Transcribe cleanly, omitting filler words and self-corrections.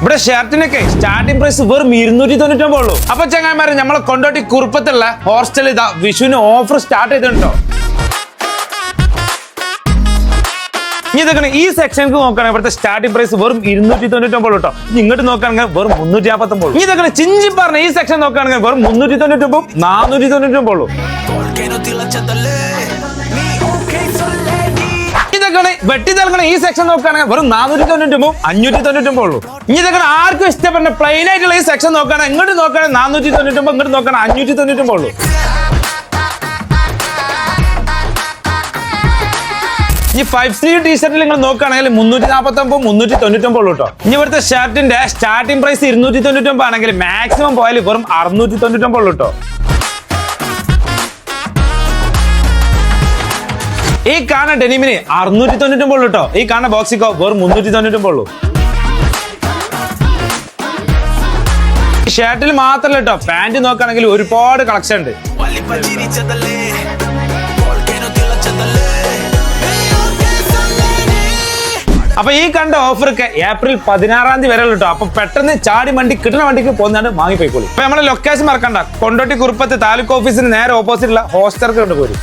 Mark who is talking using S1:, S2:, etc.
S1: ഇവിടെ ഷർട്ടിനൊക്കെ starting price വെറും 299 ഉള്ളൂ. അപ്പൊ ചങ്ങായിമാരെ നമ്മളെ കൊണ്ടോട്ടി കുറുപ്പത്തുള്ള ഹോസ്റ്റലിൽ ഇതാ വിഷുവിന് ഓഫർ സ്റ്റാർട്ട് ചെയ്തിട്ടുണ്ടോ. ഇതൊക്കെ ഈ സെക്ഷനിക്ക് നോക്കുകയാണെങ്കിൽ ഇവിടുത്തെ സ്റ്റാർട്ടിംഗ് പ്രൈസ് വെറും 299 കേട്ടോ. ഇങ്ങോട്ട് നോക്കുകയാണെങ്കിൽ വെറും 359. ഇതൊക്കെ ചിഞ്ചി പറഞ്ഞ ഈ സെക്ഷൻ നോക്കുകയാണെങ്കിൽ വെറും 399 499 ഉള്ളൂ. ഇതൊക്കെ വെട്ടി നൽകണ ഈ സെക്ഷൻ നോക്കുകയാണെങ്കിൽ വെറും 499 599 ഉള്ളൂ. ഇതൊക്കെ ആർക്കും ഇഷ്ടപ്പെടുന്ന പ്ലെയിൻ ആയിട്ടുള്ള ഈ സെക്ഷൻ നോക്കുകയാണെങ്കിൽ ഇങ്ങോട്ട് നോക്കുകയാണെങ്കിൽ 499, ഇങ്ങോട്ട് നോക്കുകയാണെങ്കിൽ 599 ഉള്ളൂ. ഈ 5C ടീഷർട്ടിൽ നിങ്ങൾ നോക്കുകയാണെങ്കിൽ 349 399 ഉള്ളൂ കേട്ടോ. ഇനി ഇവിടുത്തെ ഷർട്ടിന്റെ സ്റ്റാർട്ടിംഗ് പ്രൈസ് 299 ആണെങ്കിൽ മാക്സിമം പോയാൽ വെറും 699 ഉള്ളൂ കേട്ടോ. ഈ കാണുന്ന ഡെനിമിന് 699 ഉള്ളൂ കേട്ടോ. ഈ കാണുന്ന ബോക്സിക്കോ വെറും 399 ഉള്ളൂ. ഷർട്ടിൽ മാത്രമല്ല കേട്ടോ, പാന്റ് നോക്കുകയാണെങ്കിൽ ഒരുപാട് കളക്ഷൻ ഉണ്ട്. അപ്പൊ ഈ കണ്ട ഓഫർക്ക് ഏപ്രിൽ 16 വരെ കേട്ടോ. അപ്പൊ പെട്ടെന്ന് ചാടി വണ്ടി കിട്ടുന്ന വണ്ടിക്ക് പോകുന്നതാണ് വാങ്ങിപ്പോയിക്കോളൂ. അപ്പൊ നമ്മളെ ലൊക്കേഷൻ മറക്കണ്ട, കൊണ്ടോട്ടി കുറുപ്പത്ത് താലൂക്ക് ഓഫീസിന് നേരെ ഓപ്പോസിറ്റുള്ള ഹോസ്റ്റർക്ക് കൊണ്ടുപോരും.